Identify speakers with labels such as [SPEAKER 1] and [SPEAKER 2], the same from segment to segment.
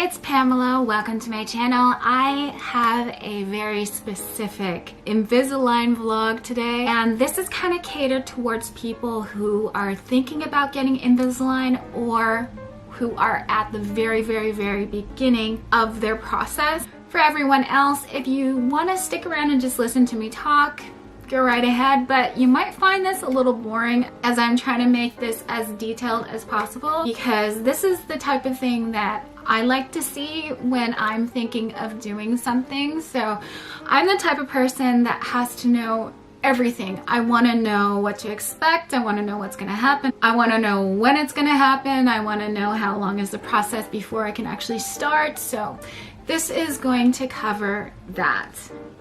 [SPEAKER 1] it's Pamela. Welcome to my channel. I have a very specific Invisalign vlog today, and this is kind of catered towards people who are thinking about getting Invisalign or who are at the very beginning of their process. For everyone else, if you want to stick around and just listen to me talk, go right ahead, but you might find this a little boring as I'm trying to make this as detailed as possible, because this is the type of thing that I like to see when I'm thinking of doing something. So I'm the type of person that has to know everything. I want to know what to expect. I want to know what's going to happen. I want to know when it's going to happen. I want to know how long is the process before I can actually start. So this is going to cover that.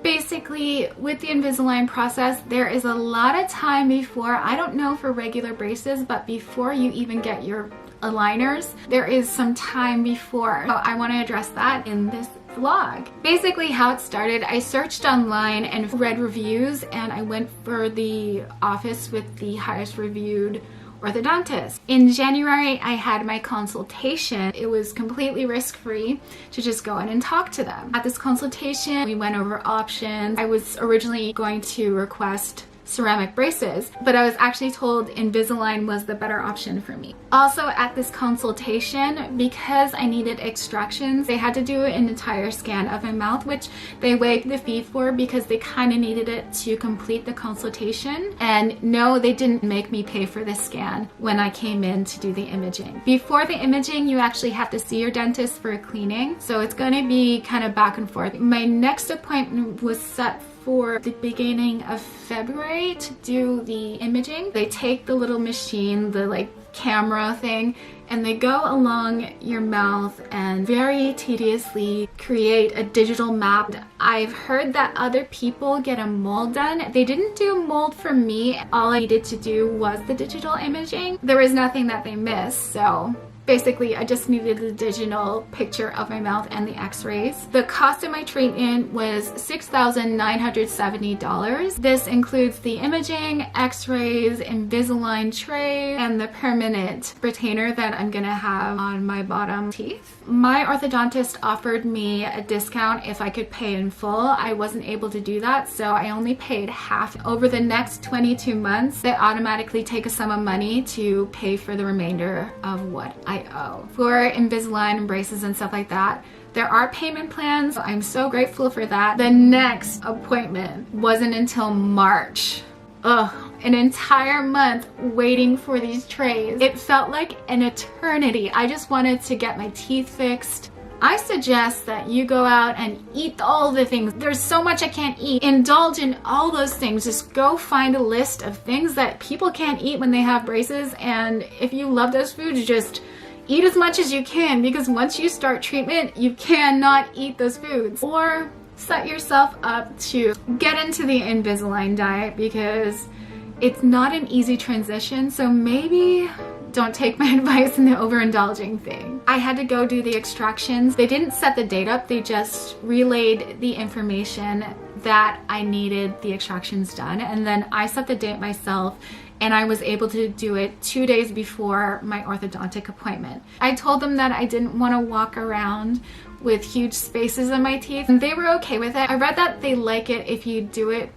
[SPEAKER 1] Basically, with the Invisalign process, there is a lot of time before, I don't know for regular braces, but before you even get your aligners, there is some time before. So I want to address that in this vlog. Basically how it started, I searched online and read reviews, and I went for the office with the highest reviewed orthodontist. In January, I had my consultation. It was completely risk-free to just go in and talk to them. At this consultation, we went over options. I was originally going to request ceramic braces, but I was actually told Invisalign was the better option for me. Also at this consultation, because I needed extractions, they had to do an entire scan of my mouth, which they waived the fee for because they kind of needed it to complete the consultation. And no, they didn't make me pay for the scan when I came in to do the imaging. Before the imaging, you actually have to see your dentist for a cleaning, so it's going to be kind of back and forth. My next appointment was set for the beginning of February to do the imaging. They take the little machine, the camera thing, and they go along your mouth and very tediously create a digital map. I've heard that other people get a mold done. They didn't do a mold for me. All I needed to do was the digital imaging. There was nothing that they missed, so basically, I just needed the digital picture of my mouth and the x-rays. The cost of my treatment was $6,970. This includes the imaging, x-rays, Invisalign tray, and the permanent retainer that I'm gonna have on my bottom teeth. My orthodontist offered me a discount if I could pay in full. I wasn't able to do that, so I only paid half. Over the next 22 months, they automatically take a sum of money to pay for the remainder of what I owe. For Invisalign and braces and stuff like that, there are payment plans. I'm so grateful for that. The next appointment wasn't until March. Ugh, an entire month waiting for these trays. It felt like an eternity. I just wanted to get my teeth fixed. I suggest that you go out and eat all the things. There's so much I can't eat. Indulge in all those things. Just go find a list of things that people can't eat when they have braces, and if you love those foods, just eat as much as you can, because once you start treatment, you cannot eat those foods. Or set yourself up to get into the Invisalign diet, because it's not an easy transition, so maybe don't take my advice in the overindulging thing. I had to go do the extractions. They didn't set the date up, they just relayed the information that I needed the extractions done, and then I set the date myself, and I was able to do it 2 days before my orthodontic appointment. I told them that I didn't want to walk around with huge spaces in my teeth, and they were okay with it. I read that they like it if you do it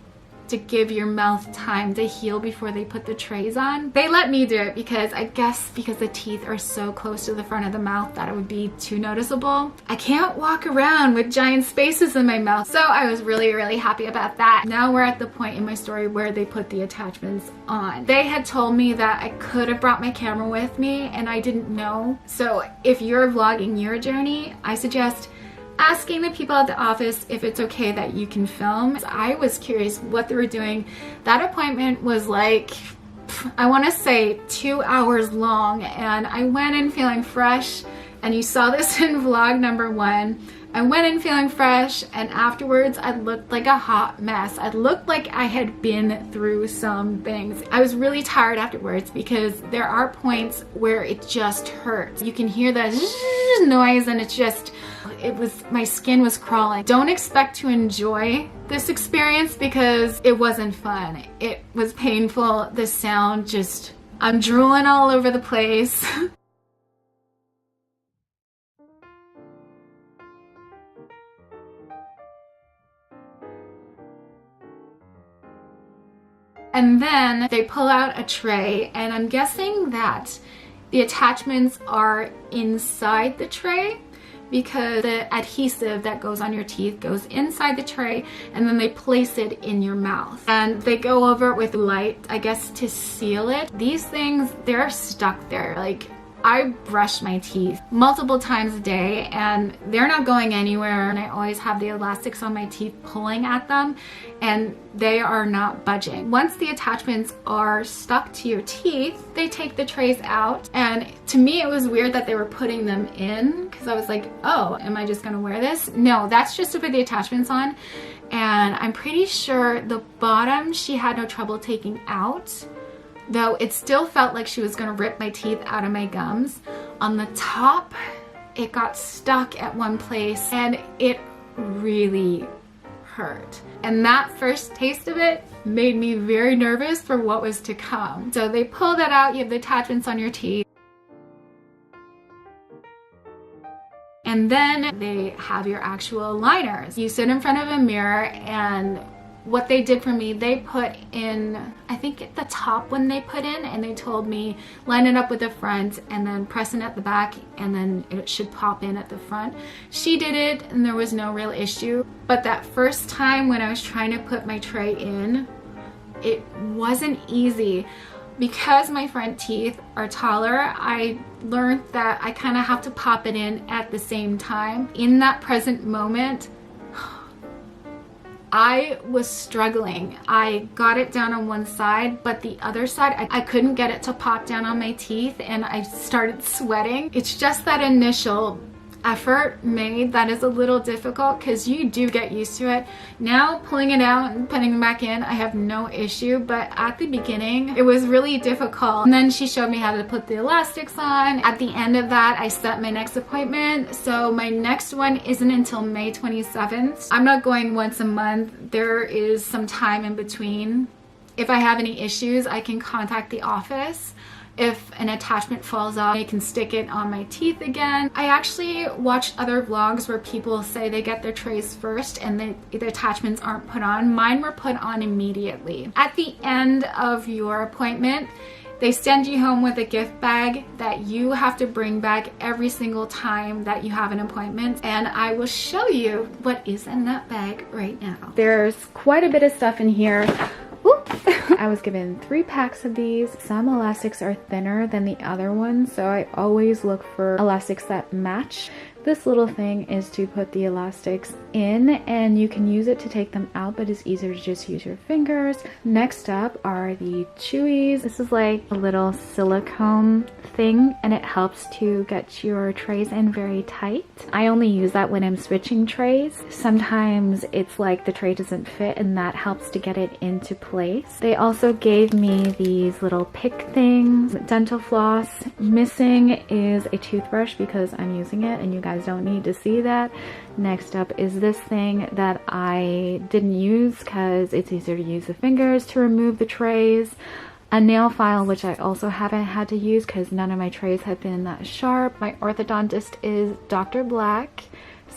[SPEAKER 1] to give your mouth time to heal before they put the trays on. They let me do it because I guess because the teeth are so close to the front of the mouth that it would be too noticeable. I can't walk around with giant spaces in my mouth, so I was really happy about that. Now we're at the point in my story where they put the attachments on. They had told me that I could have brought my camera with me, and I didn't know. So if you're vlogging your journey, I suggest asking the people at the office if it's okay that you can film. I was curious what they were doing. That appointment was like, I want to say 2 hours long, and I went in feeling fresh, and you saw this in vlog number 1. I went in feeling fresh, and afterwards I looked like a hot mess. I looked like I had been through some things. I was really tired afterwards because there are points where it just hurts. You can hear the noise, and it's just, my skin was crawling. Don't expect to enjoy this experience because it wasn't fun. It was painful. The sound just, I'm drooling all over the place. And then they pull out a tray, and I'm guessing that the attachments are inside the tray because the adhesive that goes on your teeth goes inside the tray, and then they place it in your mouth. And they go over it with light, I guess, to seal it. These things, they're stuck there. Like, I brush my teeth multiple times a day and they're not going anywhere, and I always have the elastics on my teeth pulling at them and they are not budging. Once the attachments are stuck to your teeth, they take the trays out, and to me it was weird that they were putting them in because I was like, oh, am I just gonna wear this? No, that's just to put the attachments on. And I'm pretty sure the bottom she had no trouble taking out, though it still felt like she was gonna rip my teeth out of my gums. On the top, it got stuck at one place and it really hurt. And that first taste of it made me very nervous for what was to come. So they pull that out, you have the attachments on your teeth. And then they have your actual aligners. You sit in front of a mirror, and what they did for me, they put in, I think at the top when they put in, and they told me line it up with the front and then press it at the back, and then it should pop in at the front. She did it and there was no real issue. But that first time when I was trying to put my tray in, it wasn't easy. Because my front teeth are taller, I learned that I kind of have to pop it in at the same time. In that present moment, I was struggling. I got it down on one side, but the other side, I couldn't get it to pop down on my teeth, and I started sweating. It's just that initial effort made that is a little difficult because you do get used to it. Now pulling it out and putting it back in, I have no issue, but at the beginning it was really difficult. And then she showed me how to put the elastics on. At the end of that, I set my next appointment. So my next one isn't until May 27th. I'm not going once a month. There is some time in between. If I have any issues, I can contact the office. If an attachment falls off, I can stick it on my teeth again. I actually watched other vlogs where people say they get their trays first and the attachments aren't put on. Mine were put on immediately. At the end of your appointment, they send you home with a gift bag that you have to bring back every single time that you have an appointment. And I will show you what is in that bag right now. There's quite a bit of stuff in here. I was given 3 packs of these. Some elastics are thinner than the other ones, so I always look for elastics that match. This little thing is to put the elastics in, and you can use it to take them out, but it's easier to just use your fingers. Next up are the chewies. This is like a little silicone thing, and it helps to get your trays in very tight. I only use that when I'm switching trays. Sometimes it's like the tray doesn't fit, and that helps to get it into place. They also gave me these little pick things, dental floss. Missing is a toothbrush because I'm using it, and you guys don't need to see that. Next up is this thing that I didn't use because it's easier to use the fingers to remove the trays. A nail file, which I also haven't had to use because none of my trays have been that sharp. My orthodontist is Dr. Black.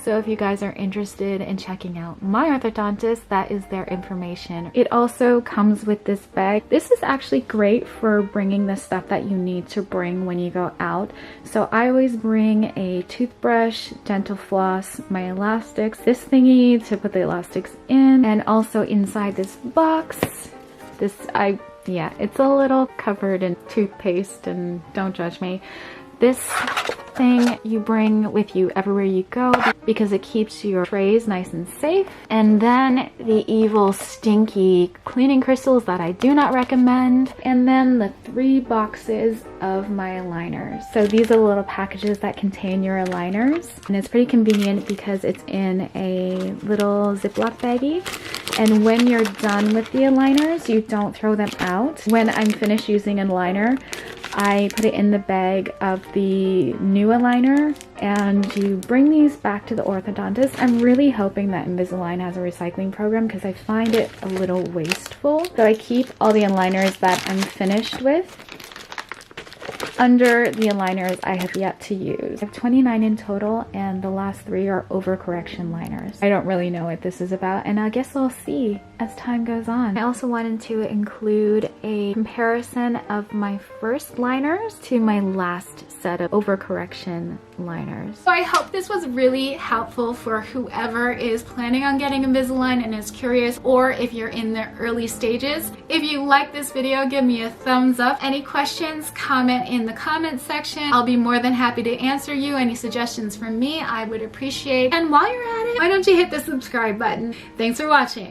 [SPEAKER 1] So if you guys are interested in checking out my orthodontist, that is their information. It also comes with this bag. This is actually great for bringing the stuff that you need to bring when you go out. So I always bring a toothbrush, dental floss, my elastics, this thingy to put the elastics in, and also inside this box, yeah, it's a little covered in toothpaste, and don't judge me. This thing you bring with you everywhere you go because it keeps your trays nice and safe. And then the evil stinky cleaning crystals that I do not recommend. And then the 3 boxes of my aligners. So these are the little packages that contain your aligners. And it's pretty convenient because it's in a little Ziploc baggie. And when you're done with the aligners, you don't throw them out. When I'm finished using an aligner, I put it in the bag of the new aligner, and you bring these back to the orthodontist. I'm really hoping that Invisalign has a recycling program because I find it a little wasteful. So I keep all the aligners that I'm finished with. under the aligners I have yet to use. I have 29 in total, and the last 3 are overcorrection liners. I don't really know what this is about, and I guess I'll see as time goes on. I also wanted to include a comparison of my first liners to my last set of overcorrection liners. So I hope this was really helpful for whoever is planning on getting Invisalign and is curious, or if you're in the early stages. If you like this video, give me a thumbs up. Any questions, comment in the comments section. I'll be more than happy to answer you. Any suggestions from me, I would appreciate. And while you're at it, why don't you hit the subscribe button? Thanks for watching.